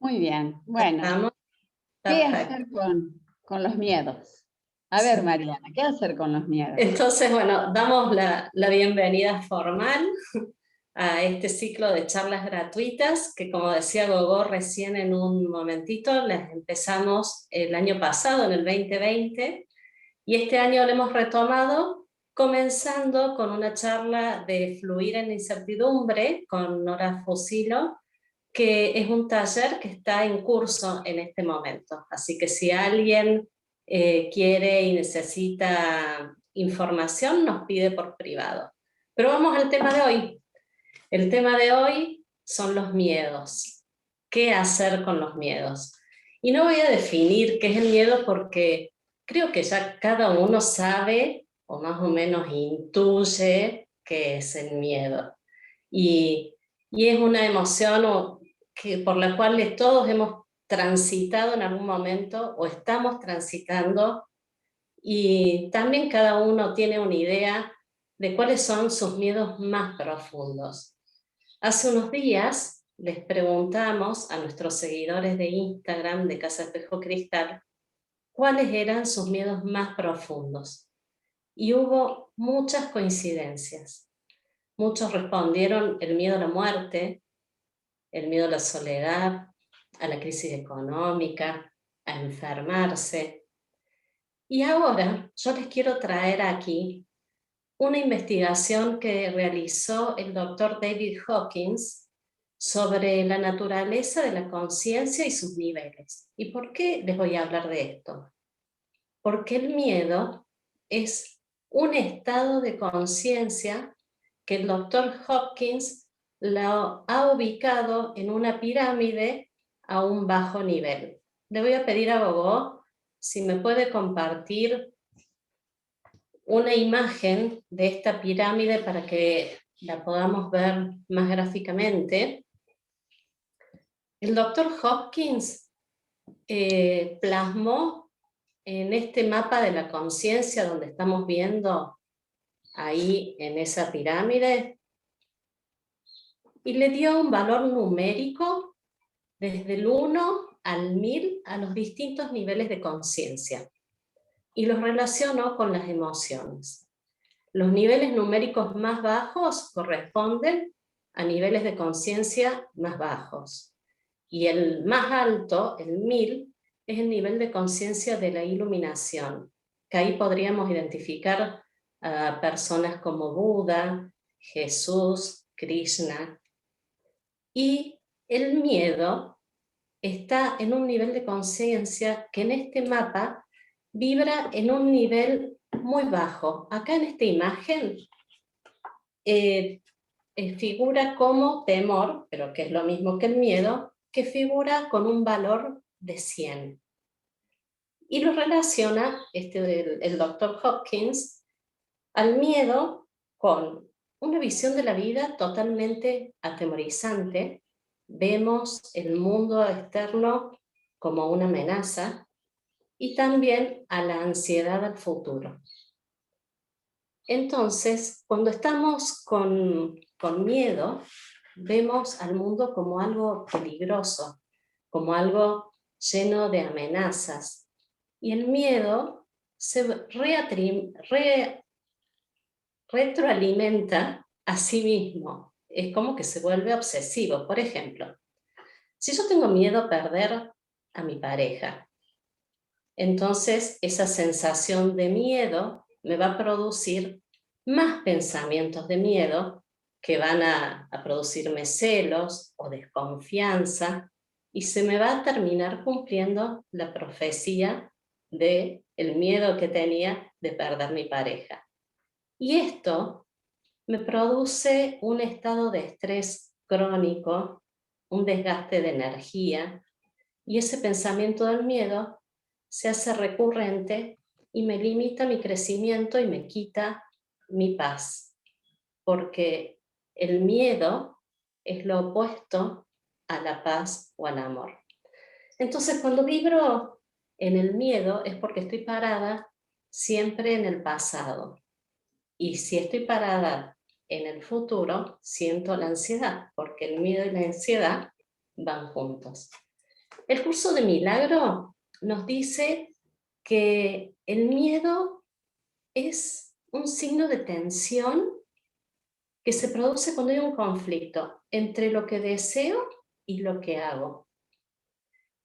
Muy bien. Bueno, Estamos ¿qué perfecto. hacer con los miedos? A ver, Sí. Mariana, ¿qué hacer con los miedos? Entonces, bueno, damos la bienvenida formal a este ciclo de charlas gratuitas que, como decía Gogó recién en un momentito, las empezamos el año pasado, en el 2020, y este año lo hemos retomado comenzando con una charla de fluir en la incertidumbre con Nora Fusilo, que es un taller que está en curso en este momento. Así que si alguien quiere y necesita información, nos pide por privado. Pero vamos al tema de hoy. El tema de hoy son los miedos. ¿Qué hacer con los miedos? Y no voy a definir qué es el miedo porque creo que ya cada uno sabe o más o menos intuye qué es el miedo. Y es una emoción por la cual todos hemos transitado en algún momento o estamos transitando, y también cada uno tiene una idea de cuáles son sus miedos más profundos. Hace unos días les preguntamos a nuestros seguidores de Instagram de Casa Espejo Cristal cuáles eran sus miedos más profundos. Y hubo muchas coincidencias. Muchos respondieron el miedo a la muerte, el miedo a la soledad, a la crisis económica, a enfermarse. Y ahora yo les quiero traer aquí una investigación que realizó el doctor David Hawkins sobre la naturaleza de la conciencia y sus niveles. ¿Y por qué les voy a hablar de esto? Porque el miedo es un estado de conciencia que el doctor Hopkins lo ha ubicado en una pirámide a un bajo nivel. Le voy a pedir a Gogó si me puede compartir una imagen de esta pirámide para que la podamos ver más gráficamente. El doctor Hopkins plasmó en este mapa de la conciencia donde estamos viendo ahí en esa pirámide, y le dio un valor numérico desde el 1 al 1000 a los distintos niveles de conciencia y los relacionó con las emociones. Los niveles numéricos más bajos corresponden a niveles de conciencia más bajos, y el más alto, el 1000, es el nivel de conciencia de la iluminación, que ahí podríamos identificar a personas como Buda, Jesús, Krishna. Y el miedo está en un nivel de conciencia que en este mapa vibra en un nivel muy bajo. Acá en esta imagen figura como temor, pero que es lo mismo que el miedo, que figura con un valor de 100. Y lo relaciona el doctor Hopkins al miedo con una visión de la vida totalmente atemorizante. Vemos el mundo externo como una amenaza y también a la ansiedad al futuro. Entonces, cuando estamos con miedo, vemos al mundo como algo peligroso, como algo lleno de amenazas. Y el miedo se retroalimenta a sí mismo. Es como que se vuelve obsesivo. Por ejemplo, si yo tengo miedo a perder a mi pareja, entonces esa sensación de miedo me va a producir más pensamientos de miedo que van a producirme celos o desconfianza, y se me va a terminar cumpliendo la profecía de el miedo que tenía de perder mi pareja. Y esto me produce un estado de estrés crónico, un desgaste de energía, y ese pensamiento del miedo se hace recurrente y me limita mi crecimiento y me quita mi paz, porque el miedo es lo opuesto a la paz o al amor. Entonces, cuando vibro en el miedo es porque estoy parada siempre en el pasado. Y si estoy parada en el futuro, siento la ansiedad, porque el miedo y la ansiedad van juntos. El curso de milagro nos dice que el miedo es un signo de tensión que se produce cuando hay un conflicto entre lo que deseo y lo que hago.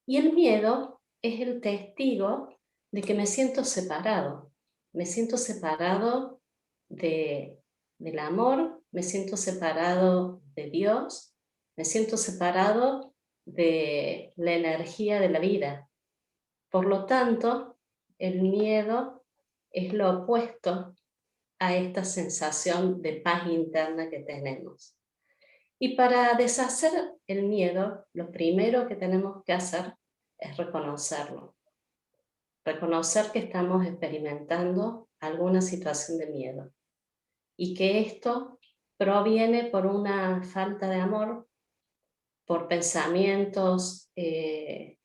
Y el miedo es el testigo de que me siento separado. Me siento separado del amor, me siento separado de Dios, me siento separado de la energía de la vida. Por lo tanto, el miedo es lo opuesto a esta sensación de paz interna que tenemos. Y para deshacer el miedo, lo primero que tenemos que hacer es reconocerlo. Reconocer que estamos experimentando alguna situación de miedo y que esto proviene por una falta de amor, por pensamientos de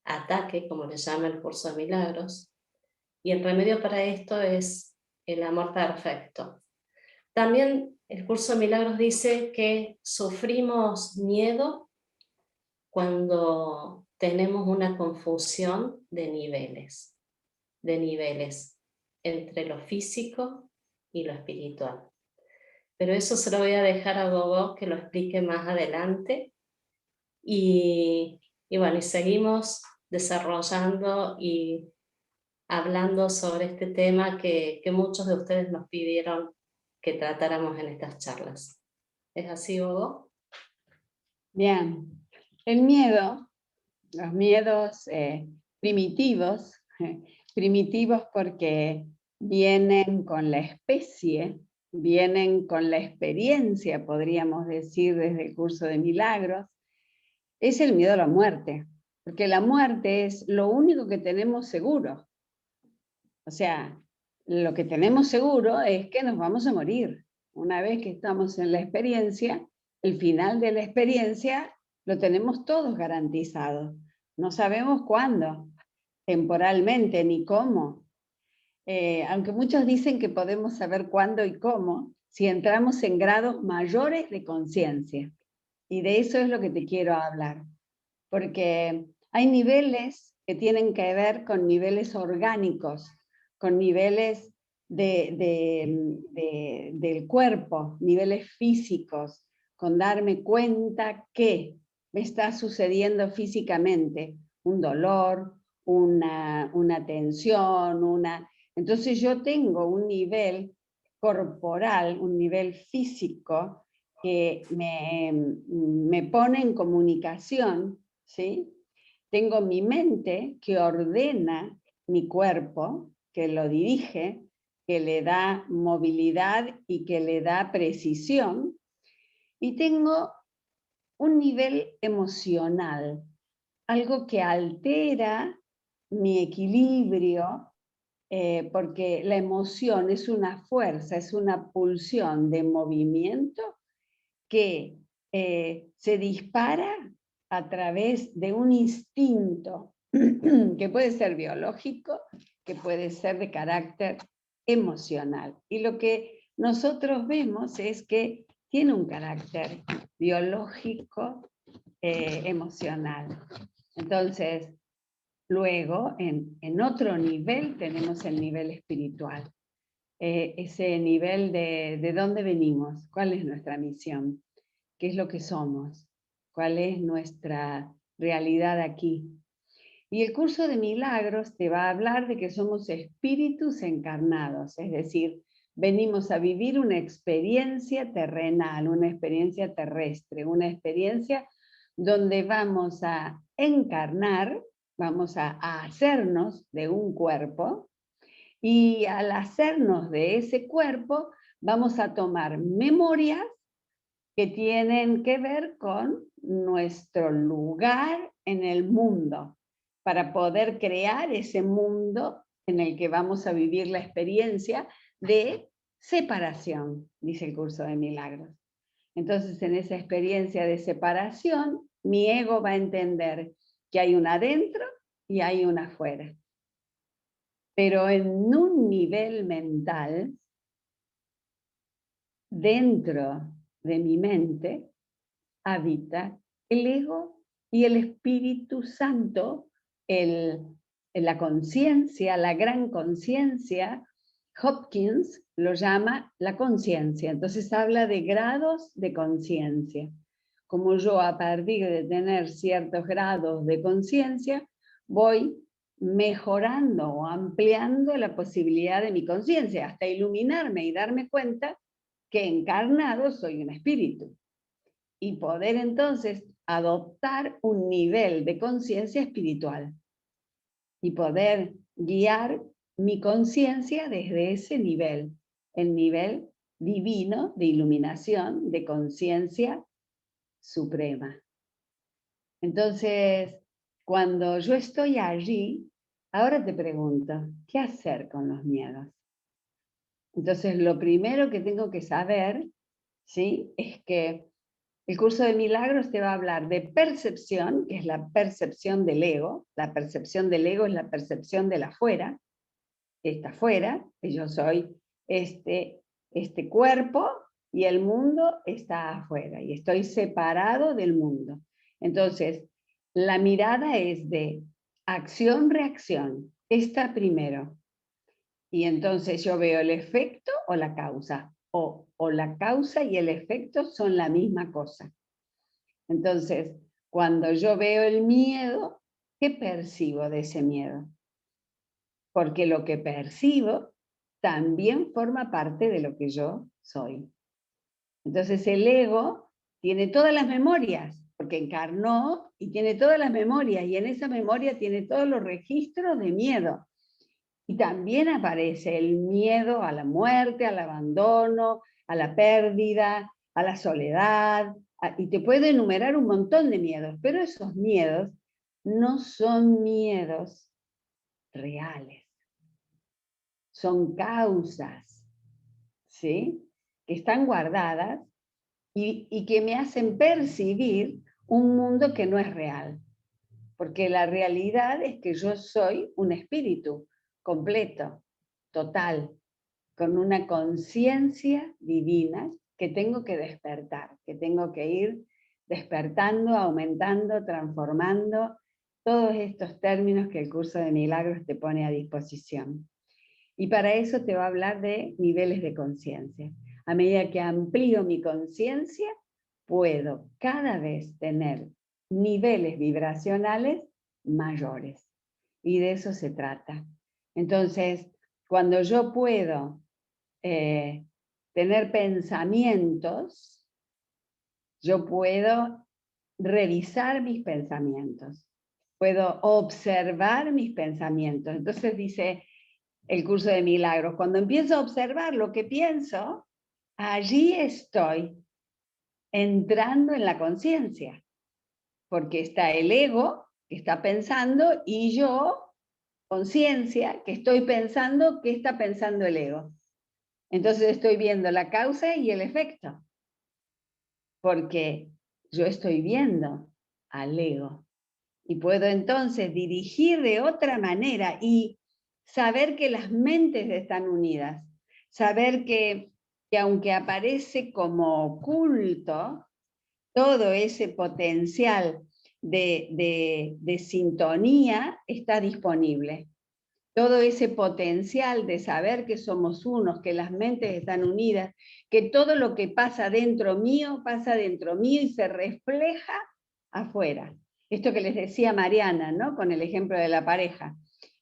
ataque, como le llama el curso de milagros, y el remedio para esto es el amor perfecto. También el curso de milagros dice que sufrimos miedo cuando tenemos una confusión de niveles entre lo físico y lo espiritual. Pero eso se lo voy a dejar a Gogo que lo explique más adelante. Y bueno, y seguimos desarrollando y hablando sobre este tema que muchos de ustedes nos pidieron que tratáramos en estas charlas. ¿Es así, Gogo? Bien. El miedo, los miedos primitivos, primitivos porque vienen con la especie, vienen con la experiencia, podríamos decir, desde el curso de milagros, es el miedo a la muerte, porque la muerte es lo único que tenemos seguro. O sea, lo que tenemos seguro es que nos vamos a morir. Una vez que estamos en la experiencia, el final de la experiencia lo tenemos todos garantizado. No sabemos cuándo, temporalmente, ni cómo. Aunque muchos dicen que podemos saber cuándo y cómo, si entramos en grados mayores de conciencia. Y de eso es lo que te quiero hablar. Porque hay niveles que tienen que ver con niveles orgánicos, con niveles del cuerpo, niveles físicos, con darme cuenta que me está sucediendo físicamente un dolor, una tensión, Entonces yo tengo un nivel corporal, un nivel físico que me pone en comunicación, ¿sí? Tengo mi mente que ordena mi cuerpo, que lo dirige, que le da movilidad y que le da precisión. Y tengo un nivel emocional, algo que altera mi equilibrio, porque la emoción es una fuerza, es una pulsión de movimiento que se dispara a través de un instinto que puede ser biológico, que puede ser de carácter emocional. Y lo que nosotros vemos es que tiene un carácter biológico, emocional. Entonces, luego, en otro nivel, tenemos el nivel espiritual. Ese nivel de dónde venimos, cuál es nuestra misión, qué es lo que somos, cuál es nuestra realidad aquí. Y el curso de milagros te va a hablar de que somos espíritus encarnados, es decir, venimos a vivir una experiencia terrenal, una experiencia terrestre, una experiencia donde vamos a encarnar, vamos a hacernos de un cuerpo, y al hacernos de ese cuerpo vamos a tomar memorias que tienen que ver con nuestro lugar en el mundo, para poder crear ese mundo en el que vamos a vivir la experiencia de separación, dice el curso de milagros. Entonces, en esa experiencia de separación, mi ego va a entender que hay una adentro y hay una afuera. Pero en un nivel mental, dentro de mi mente, habita el ego Y el Espíritu Santo, la conciencia, la gran conciencia, Hopkins lo llama la conciencia. Entonces habla de grados de conciencia. Como yo a partir de tener ciertos grados de conciencia, voy mejorando o ampliando la posibilidad de mi conciencia, hasta iluminarme y darme cuenta que encarnado soy un espíritu. Y poder entonces adoptar un nivel de conciencia espiritual y poder guiar mi conciencia desde ese nivel, el nivel divino de iluminación, de conciencia suprema. Entonces, cuando yo estoy allí, ahora te pregunto, ¿qué hacer con los miedos? Entonces, lo primero que tengo que saber, ¿sí?, es que el curso de milagros te va a hablar de percepción, que es la percepción del ego. La percepción del ego es la percepción del afuera, que está afuera, que yo soy este cuerpo y el mundo está afuera, y estoy separado del mundo. Entonces, la mirada es de acción-reacción. Está primero. Y entonces yo veo el efecto o la causa, o la causa y el efecto son la misma cosa. Entonces, cuando yo veo el miedo, ¿qué percibo de ese miedo? Porque lo que percibo también forma parte de lo que yo soy. Entonces el ego tiene todas las memorias, porque encarnó y tiene todas las memorias, y en esa memoria tiene todos los registros de miedo. Y también aparece el miedo a la muerte, al abandono, a la pérdida, a la soledad, y te puedo enumerar un montón de miedos, pero esos miedos no son miedos reales, son causas, ¿sí?, que están guardadas y que me hacen percibir un mundo que no es real, porque la realidad es que yo soy un espíritu completo, total, con una conciencia divina que tengo que despertar, que tengo que ir despertando, aumentando, transformando, todos estos términos que el curso de milagros te pone a disposición. Y para eso te va a hablar de niveles de conciencia. A medida que amplío mi conciencia, puedo cada vez tener niveles vibracionales mayores. Y de eso se trata. Entonces, cuando yo puedo tener pensamientos, yo puedo revisar mis pensamientos, puedo observar mis pensamientos. Entonces dice el curso de milagros, cuando empiezo a observar lo que pienso, allí estoy entrando en la conciencia, porque está el ego que está pensando y yo, conciencia, que estoy pensando qué está pensando el ego. Entonces estoy viendo la causa y el efecto, porque yo estoy viendo al ego y puedo entonces dirigir de otra manera y saber que las mentes están unidas, saber que aunque aparece como oculto, todo ese potencial de sintonía está disponible. Todo ese potencial de saber que somos unos, que las mentes están unidas, que todo lo que pasa dentro mío y se refleja afuera. Esto que les decía Mariana, ¿no?, con el ejemplo de la pareja.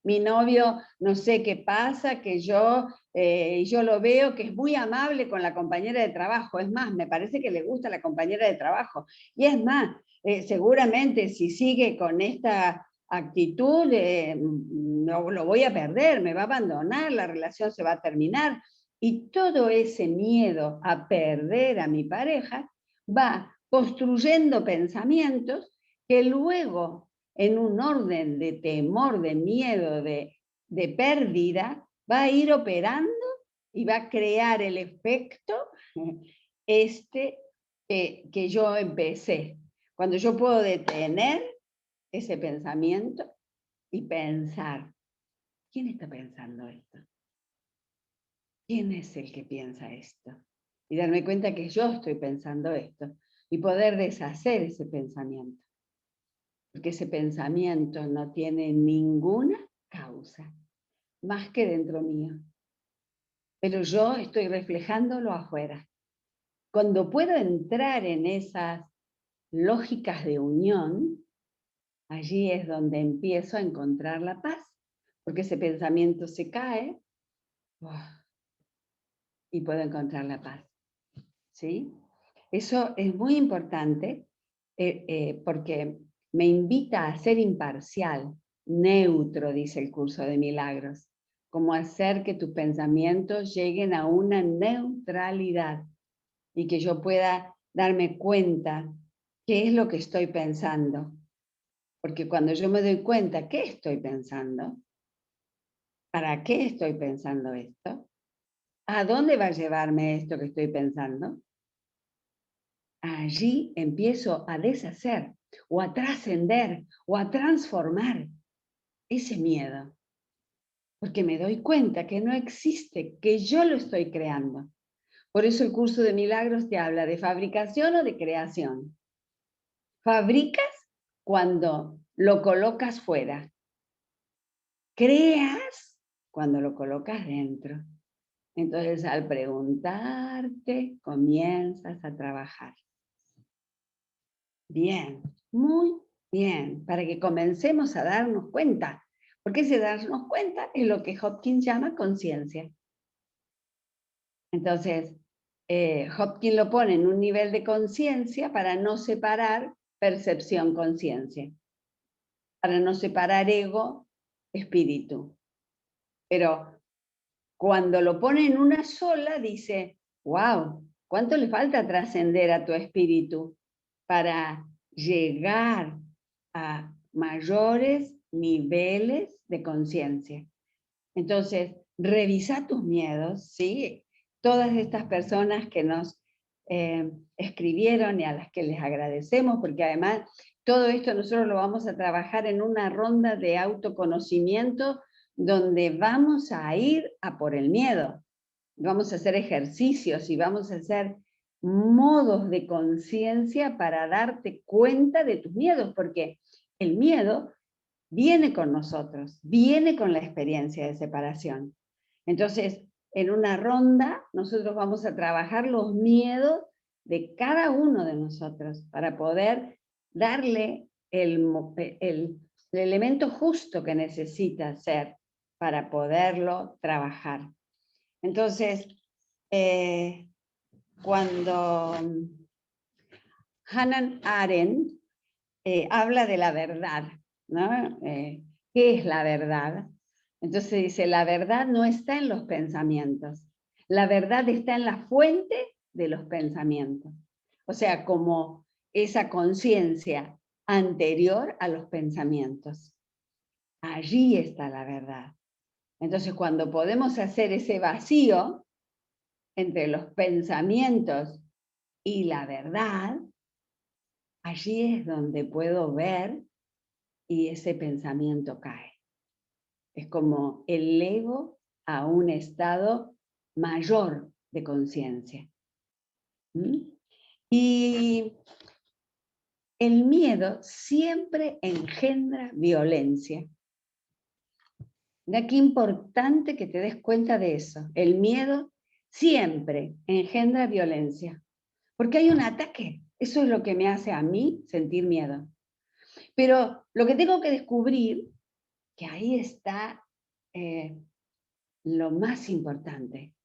Mi novio, no sé qué pasa, que yo lo veo que es muy amable con la compañera de trabajo. Es más, me parece que le gusta la compañera de trabajo. Y es más, seguramente si sigue con esta actitud, no lo voy a perder, me va a abandonar, la relación se va a terminar. Y todo ese miedo a perder a mi pareja va construyendo pensamientos que luego, en un orden de temor, de miedo, de pérdida, va a ir operando y va a crear el efecto que yo empecé. Cuando yo puedo detener ese pensamiento y pensar, ¿quién está pensando esto? ¿Quién es el que piensa esto? Y darme cuenta que yo estoy pensando esto y poder deshacer ese pensamiento. porque ese pensamiento no tiene ninguna causa, más que dentro mío. Pero yo estoy reflejándolo afuera. Cuando puedo entrar en esas lógicas de unión, allí es donde empiezo a encontrar la paz, porque ese pensamiento se cae y puedo encontrar la paz. ¿Sí? Eso es muy importante porque me invita a ser imparcial, neutro, dice el curso de milagros, como hacer que tus pensamientos lleguen a una neutralidad y que yo pueda darme cuenta qué es lo que estoy pensando. Porque cuando yo me doy cuenta qué estoy pensando, ¿para qué estoy pensando esto? ¿A dónde va a llevarme esto que estoy pensando? Allí empiezo a deshacer o a trascender o a transformar ese miedo. Porque me doy cuenta que no existe, que yo lo estoy creando. Por eso el curso de milagros te habla de fabricación o de creación. Fabricas cuando lo colocas fuera. Creas cuando lo colocas dentro. Entonces, al preguntarte, comienzas a trabajar. Bien, muy bien, para que comencemos a darnos cuenta. Porque ese darnos cuenta es lo que Hopkins llama conciencia. Entonces, Hopkins lo pone en un nivel de conciencia para no separar percepción-conciencia, para no separar ego-espíritu. Pero cuando lo pone en una sola, dice, wow, ¿cuánto le falta trascender a tu espíritu para llegar a mayores niveles de conciencia? Entonces, revisa tus miedos, ¿sí? Todas estas personas que nos escribieron y a las que les agradecemos, porque además todo esto nosotros lo vamos a trabajar en una ronda de autoconocimiento donde vamos a ir a por el miedo. Vamos a hacer ejercicios y vamos a hacer modos de conciencia para darte cuenta de tus miedos, porque el miedo viene con nosotros, viene con la experiencia de separación. Entonces, en una ronda, nosotros vamos a trabajar los miedos de cada uno de nosotros para poder darle el elemento justo que necesita ser para poderlo trabajar. Entonces, cuando Hannah Arendt habla de la verdad, ¿no? ¿Qué es la verdad? Entonces dice, la verdad no está en los pensamientos, la verdad está en la fuente de los pensamientos. O sea, como esa conciencia anterior a los pensamientos. Allí está la verdad. Entonces, cuando podemos hacer ese vacío entre los pensamientos y la verdad, allí es donde puedo ver y ese pensamiento cae. Es como el ego a un estado mayor de conciencia. Y el miedo siempre engendra violencia. Mira qué importante que te des cuenta de eso. El miedo siempre engendra violencia. Porque hay un ataque. Eso es lo que me hace a mí sentir miedo. Pero lo que tengo que descubrir, que ahí está lo más importante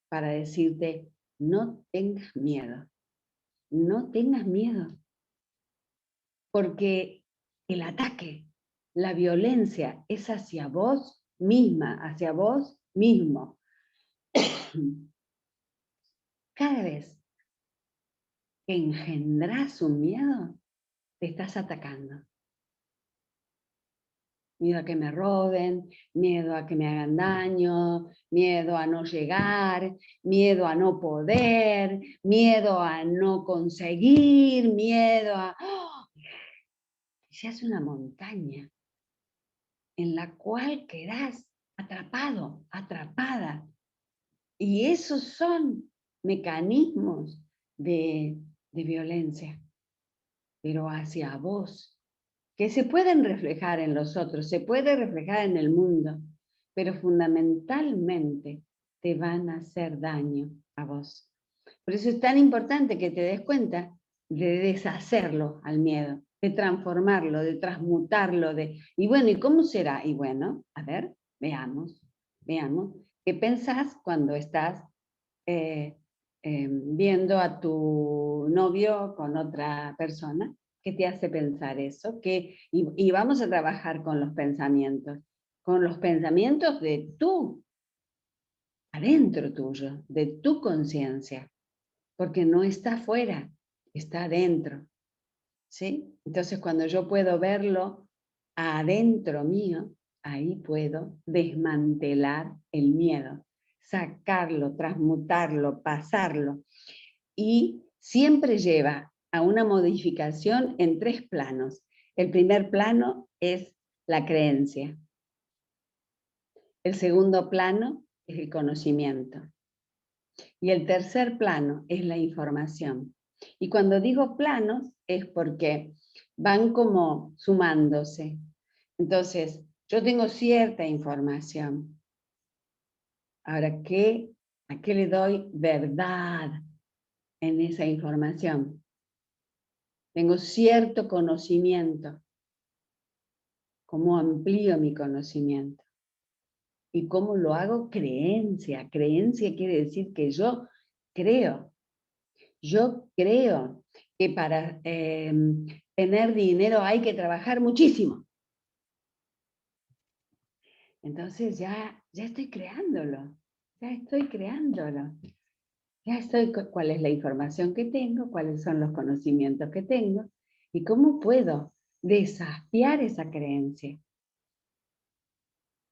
para decirte, no tengas miedo. No tengas miedo. Porque el ataque, la violencia es hacia vos misma, hacia vos mismo. Cada vez que engendrás un miedo, te estás atacando. Miedo a que me roben, miedo a que me hagan daño, miedo a no llegar, miedo a no poder, miedo a no conseguir, miedo a... ¡Oh! Se hace una montaña en la cual quedás atrapado, atrapada. Y esos son mecanismos de violencia, pero hacia vos. que se pueden reflejar en los otros, se puede reflejar en el mundo, pero fundamentalmente te van a hacer daño a vos. Por eso es tan importante que te des cuenta de deshacerlo al miedo, de transformarlo, de transmutarlo, y bueno, ¿y cómo será? Y bueno, a ver, veamos, ¿qué pensás cuando estás viendo a tu novio con otra persona? ¿Qué te hace pensar eso? Y vamos a trabajar con los pensamientos de tú, adentro tuyo, de tu conciencia, porque no está afuera, está adentro, ¿sí? Entonces cuando yo puedo verlo adentro mío, ahí puedo desmantelar el miedo, sacarlo, transmutarlo, pasarlo. Y siempre lleva a una modificación en 3 planos. El primer plano es la creencia. El segundo plano es el conocimiento. Y el tercer plano es la información. Y cuando digo planos es porque van como sumándose. Entonces, yo tengo cierta información. Ahora, ¿a qué le doy verdad en esa información? Tengo cierto conocimiento. ¿Cómo amplío mi conocimiento? ¿Y cómo lo hago? Creencia. Creencia quiere decir que yo creo. Yo creo que para tener dinero hay que trabajar muchísimo. Entonces ya estoy creándolo. Ya estoy creándolo. ¿Cuál es la información que tengo? ¿Cuáles son los conocimientos que tengo? ¿Y cómo puedo desafiar esa creencia?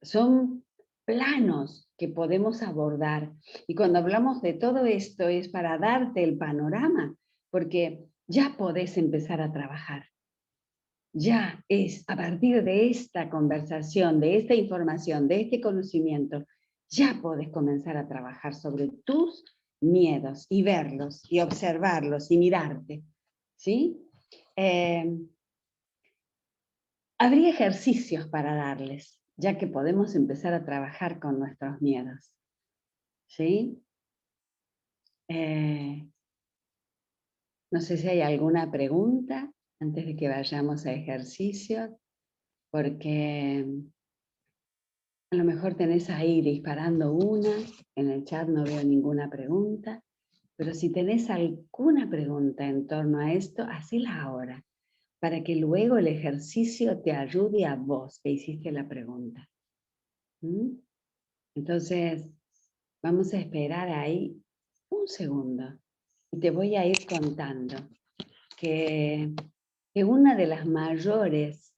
Son planos que podemos abordar. Y cuando hablamos de todo esto es para darte el panorama, porque ya podés empezar a trabajar. Ya es a partir de esta conversación, de esta información, de este conocimiento, ya podés comenzar a trabajar sobre tus miedos y verlos y observarlos y mirarte. ¿Sí? Habría ejercicios para darles, ya que podemos empezar a trabajar con nuestros miedos. ¿Sí? No sé si hay alguna pregunta antes de que vayamos a ejercicios, porque a lo mejor tenés ahí disparando una, en el chat no veo ninguna pregunta, pero si tenés alguna pregunta en torno a esto, hacela ahora, para que luego el ejercicio te ayude a vos que hiciste la pregunta. ¿Mm? Entonces, vamos a esperar ahí un segundo y te voy a ir contando que uno de los mayores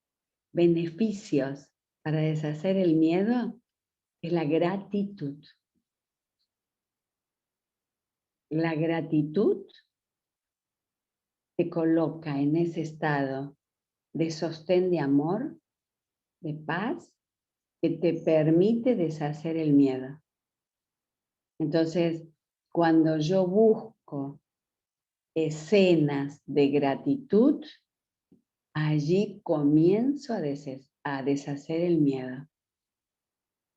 beneficios para deshacer el miedo es la gratitud. La gratitud te coloca en ese estado de sostén de amor, de paz, que te permite deshacer el miedo. Entonces, cuando yo busco escenas de gratitud, allí comienzo a deshacer el miedo.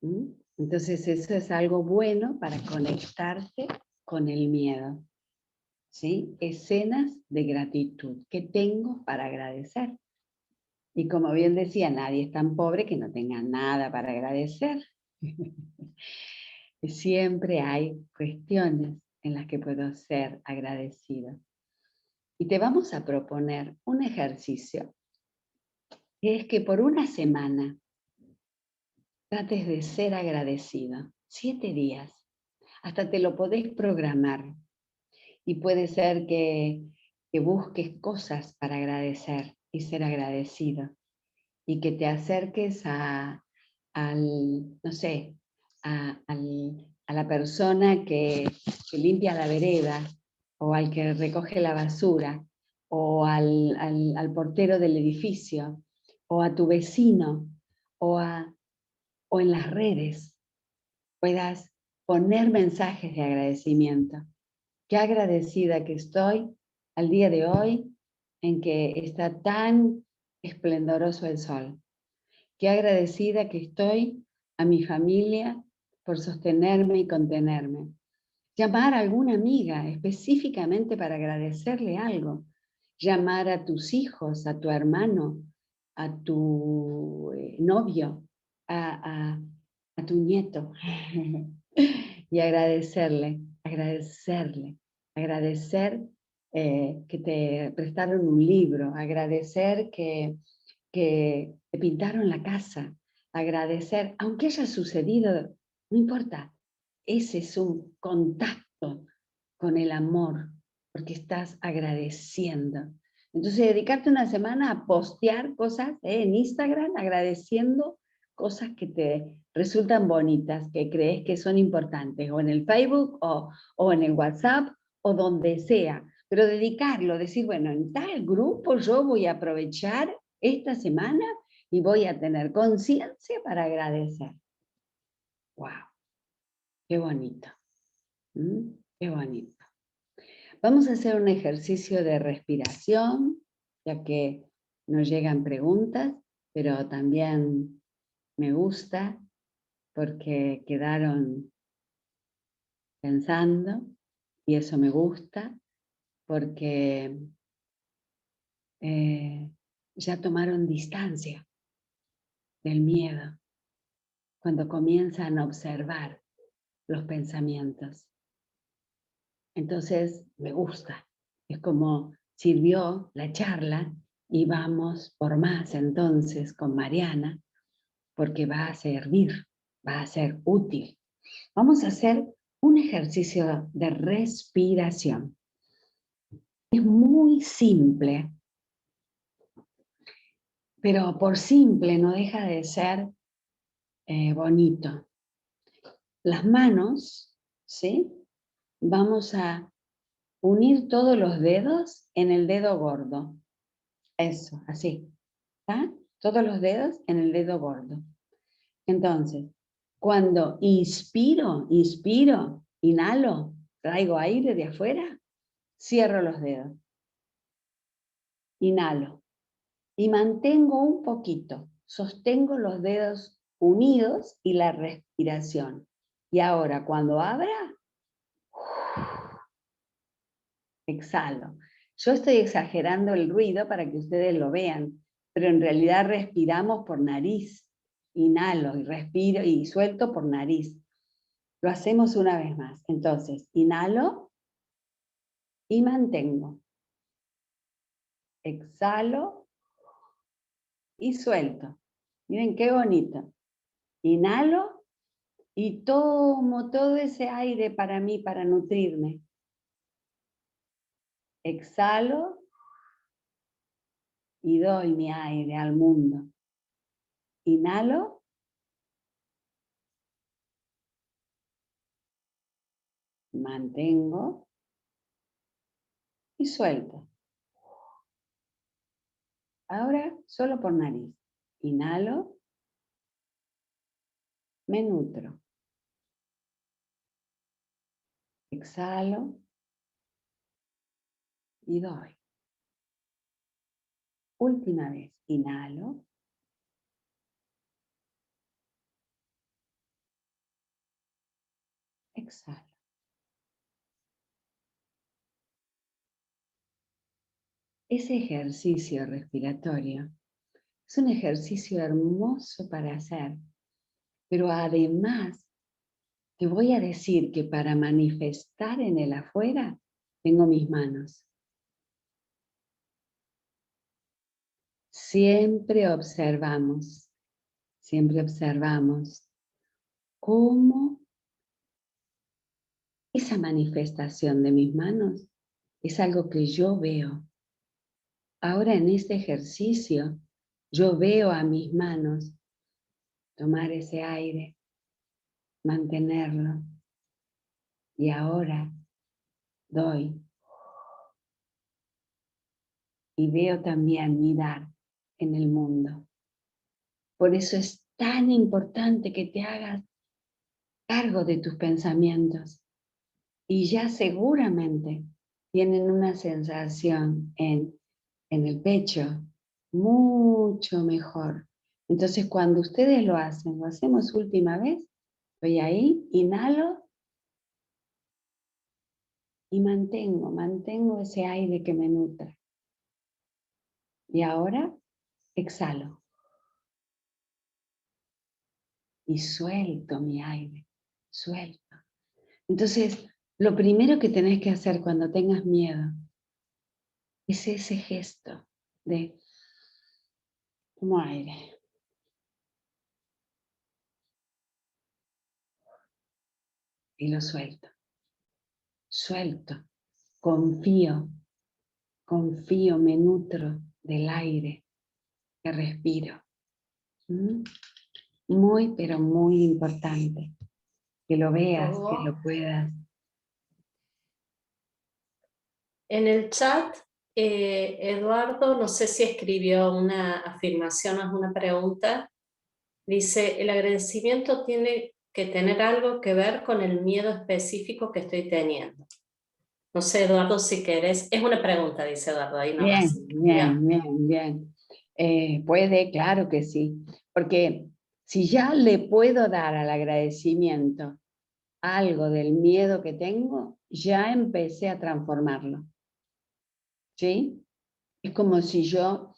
¿Mm? Entonces eso es algo bueno para conectarte con el miedo. ¿Sí? Escenas de gratitud que tengo para agradecer. Y como bien decía, nadie es tan pobre que no tenga nada para agradecer. Siempre hay cuestiones en las que puedo ser agradecido. Y te vamos a proponer un ejercicio, que es que por una semana trates de ser agradecido. 7 días. Hasta te lo podés programar. Y puede ser que busques cosas para agradecer y ser agradecido. Y que te acerques no sé, a la persona que limpia la vereda, o al que recoge la basura, o al portero del edificio, o a tu vecino, o en las redes, puedas poner mensajes de agradecimiento. Qué agradecida que estoy al día de hoy en que está tan esplendoroso el sol. Qué agradecida que estoy a mi familia por sostenerme y contenerme. Llamar a alguna amiga específicamente para agradecerle algo. Llamar a tus hijos, a tu hermano, a tu novio, a tu nieto. Y agradecer que te prestaron un libro, agradecer que te pintaron la casa, agradecer, aunque haya sucedido, no importa, ese es un contacto con el amor, porque estás agradeciendo. Entonces, dedicarte una semana a postear cosas en Instagram, agradeciendo cosas que te resultan bonitas, que crees que son importantes, o en el Facebook, o en el WhatsApp, o donde sea. Pero dedicarlo, decir, bueno, en tal grupo yo voy a aprovechar esta semana y voy a tener conciencia para agradecer. ¡Wow! ¡Qué bonito! ¡Qué bonito! Vamos a hacer un ejercicio de respiración, ya que nos llegan preguntas, pero también me gusta porque quedaron pensando, y eso me gusta, porque ya tomaron distancia del miedo cuando comienzan a observar los pensamientos. Entonces, me gusta. Es como sirvió la charla y vamos por más entonces con Mariana, porque va a servir, va a ser útil. Vamos a hacer un ejercicio de respiración. Es muy simple, pero por simple no deja de ser bonito. Las manos, ¿sí? Vamos a unir todos los dedos en el dedo gordo. Eso, así. ¿Está? Todos los dedos en el dedo gordo. Entonces, cuando inspiro, inhalo, traigo aire de afuera, cierro los dedos. Inhalo. Y mantengo un poquito. Sostengo los dedos unidos y la respiración. Y ahora, cuando abra, exhalo. Yo estoy exagerando el ruido para que ustedes lo vean, pero en realidad respiramos por nariz. Inhalo y respiro y suelto por nariz. Lo hacemos una vez más. Entonces, inhalo y mantengo. Exhalo y suelto. Miren qué bonito. Inhalo y tomo todo ese aire para mí, para nutrirme. Exhalo y doy mi aire al mundo. Inhalo. Mantengo y suelto. Ahora solo por nariz. Inhalo, me nutro. Exhalo y doy. Última vez. Inhalo. Exhalo. Ese ejercicio respiratorio es un ejercicio hermoso para hacer, pero además te voy a decir que para manifestar en el afuera tengo mis manos. Siempre observamos cómo esa manifestación de mis manos es algo que yo veo. Ahora en este ejercicio, yo veo a mis manos tomar ese aire, mantenerlo, y ahora doy. Y veo también mi dar en el mundo. Por eso es tan importante que te hagas cargo de tus pensamientos. Y ya seguramente tienen una sensación en el pecho, mucho mejor. Entonces cuando ustedes lo hacen, lo hacemos última vez, estoy ahí, inhalo y mantengo ese aire que me nutre. Y ahora exhalo. Y suelto mi aire, suelto. Entonces, lo primero que tenés que hacer cuando tengas miedo es ese gesto de tomo aire. Y lo suelto. Suelto. Confío, me nutro del aire que respiro. Muy, pero muy importante que lo veas, que lo puedas. En el chat, Eduardo, no sé si escribió una afirmación o es una pregunta, dice, el agradecimiento tiene que tener algo que ver con el miedo específico que estoy teniendo. No sé, Eduardo, si querés, es una pregunta, dice Eduardo, ahí no Bien, va. bien. Puede, claro que sí, porque si ya le puedo dar al agradecimiento algo del miedo que tengo, ya empecé a transformarlo, ¿sí? Es como si yo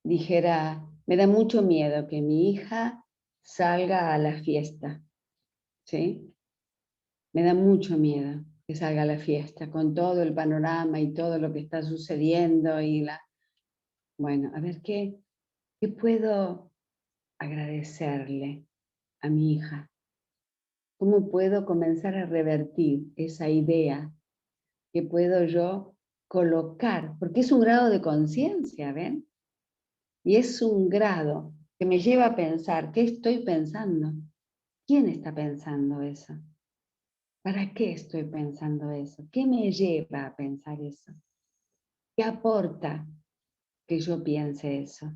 dijera, me da mucho miedo que mi hija salga a la fiesta, ¿sí? Me da mucho miedo que salga a la fiesta, con todo el panorama y todo lo que está sucediendo Bueno, a ver, ¿qué puedo agradecerle a mi hija? ¿Cómo puedo comenzar a revertir esa idea que puedo yo colocar? Porque es un grado de conciencia, ¿ven? Y es un grado que me lleva a pensar, ¿qué estoy pensando? ¿Quién está pensando eso? ¿Para qué estoy pensando eso? ¿Qué me lleva a pensar eso? ¿Qué aporta que yo piense eso?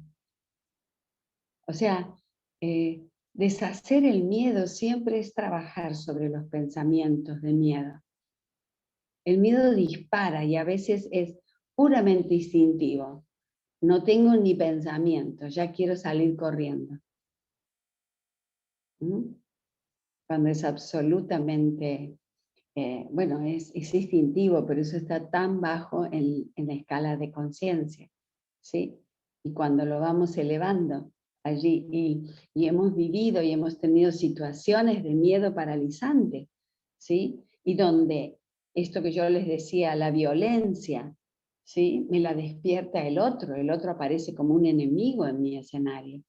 O sea, deshacer el miedo siempre es trabajar sobre los pensamientos de miedo. El miedo dispara y a veces es puramente instintivo. No tengo ni pensamiento, ya quiero salir corriendo. ¿Mm? Cuando es absolutamente, bueno, es instintivo, pero eso está tan bajo en la escala de conciencia, ¿sí? Y cuando lo vamos elevando allí, y hemos vivido y hemos tenido situaciones de miedo paralizante, ¿sí? Y donde esto que yo les decía, la violencia, ¿sí? Me la despierta el otro aparece como un enemigo en mi escenario.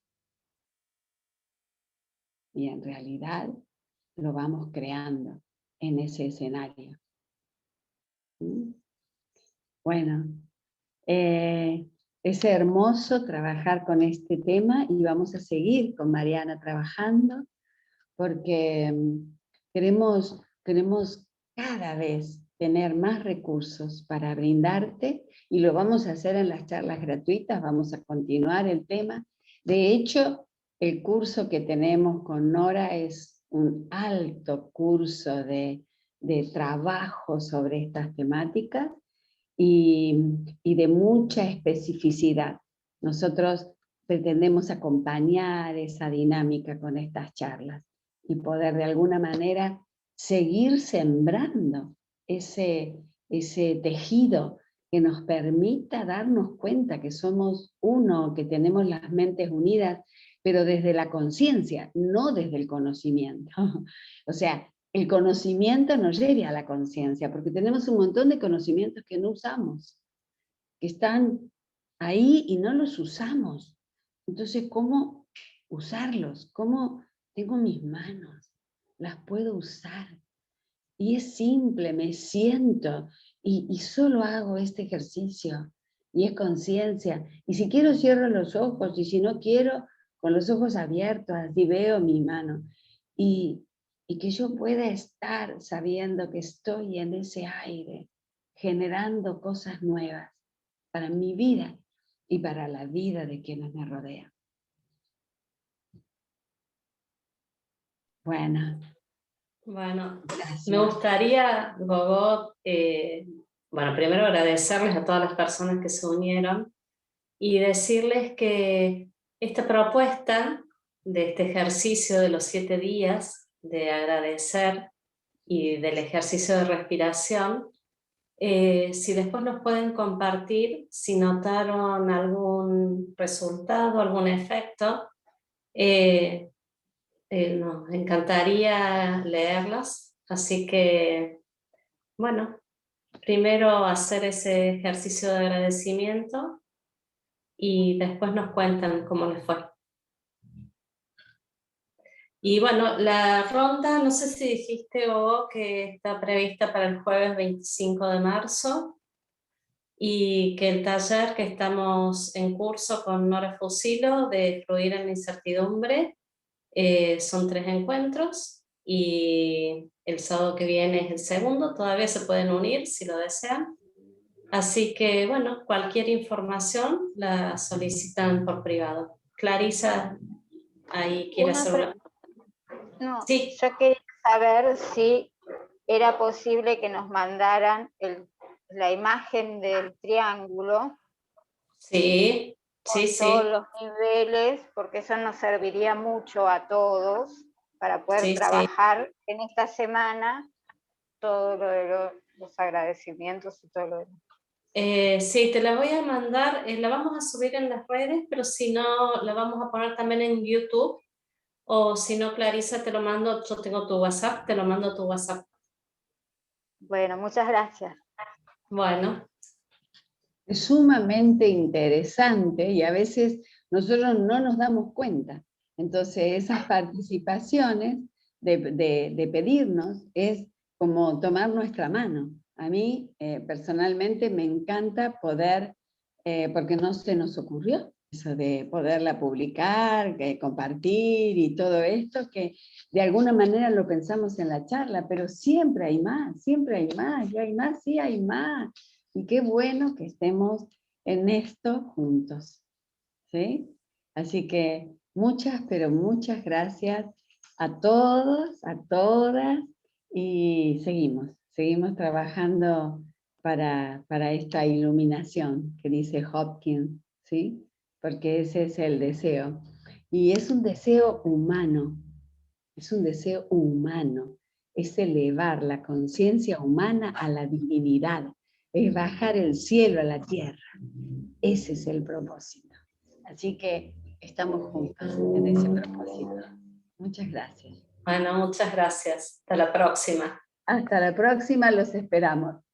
Y en realidad lo vamos creando en ese escenario. ¿Mm? Bueno, es hermoso trabajar con este tema y vamos a seguir con Mariana trabajando porque queremos cada vez tener más recursos para brindarte y lo vamos a hacer en las charlas gratuitas, vamos a continuar el tema. De hecho, el curso que tenemos con Nora es un alto curso de trabajo sobre estas temáticas y de mucha especificidad. Nosotros pretendemos acompañar esa dinámica con estas charlas y poder de alguna manera seguir sembrando ese tejido que nos permita darnos cuenta que somos uno, que tenemos las mentes unidas, pero desde la conciencia, no desde el conocimiento. O sea, el conocimiento nos lleve a la conciencia, porque tenemos un montón de conocimientos que no usamos, que están ahí y no los usamos. Entonces, ¿cómo usarlos? ¿Cómo tengo mis manos? Las puedo usar. Y es simple, me siento y solo hago este ejercicio. Y es conciencia. Y si quiero cierro los ojos y si no quiero, con los ojos abiertos, así veo mi mano. Y, y que yo pueda estar sabiendo que estoy en ese aire, generando cosas nuevas para mi vida y para la vida de quienes me rodean. Bueno, Bueno, gracias. me gustaría, Gogo, bueno, primero agradecerles a todas las personas que se unieron. y decirles que esta propuesta de este ejercicio de los 7 días de agradecer y del ejercicio de respiración, si después nos pueden compartir si notaron algún resultado, algún efecto, nos encantaría leerlos. Así que, bueno, primero hacer ese ejercicio de agradecimiento y después nos cuentan cómo les fue. Y bueno, la ronda, no sé si dijiste o que está prevista para el jueves 25 de marzo y que el taller que estamos en curso con Nora Fusilo de Fluir en la Incertidumbre son 3 encuentros y el sábado que viene es el segundo, todavía se pueden unir si lo desean. Así que bueno, cualquier información la solicitan por privado. Clarisa, ahí quiere hacer una... No, Sí. yo quería saber si era posible que nos mandaran la imagen del triángulo. Sí, sí, con todos sí. los niveles, porque eso nos serviría mucho a todos para poder Sí, trabajar en esta semana todo lo de los agradecimientos y todo lo demás. Sí, te la voy a mandar, la vamos a subir en las redes, pero si no, la vamos a poner también en YouTube, o si no, Clarisa, te lo mando, yo tengo tu WhatsApp, te lo mando a tu WhatsApp. Bueno, muchas gracias. Bueno. Es sumamente interesante y a veces nosotros no nos damos cuenta. Entonces esas participaciones de pedirnos es como tomar nuestra mano. A mí personalmente me encanta poder, porque no se nos ocurrió eso de poderla publicar, compartir y todo esto, que de alguna manera lo pensamos en la charla, pero siempre hay más, y hay más, sí hay más. Y qué bueno que estemos en esto juntos, ¿sí? Así que muchas, pero muchas gracias a todos, a todas, y seguimos trabajando para esta iluminación que dice Hopkins, ¿sí? Porque ese es el deseo. Y es un deseo humano, es un deseo humano, es elevar la conciencia humana a la divinidad, es bajar el cielo a la tierra. Ese es el propósito. Así que estamos juntos en ese propósito. Muchas gracias. Bueno, muchas gracias. Hasta la próxima. Hasta la próxima, los esperamos.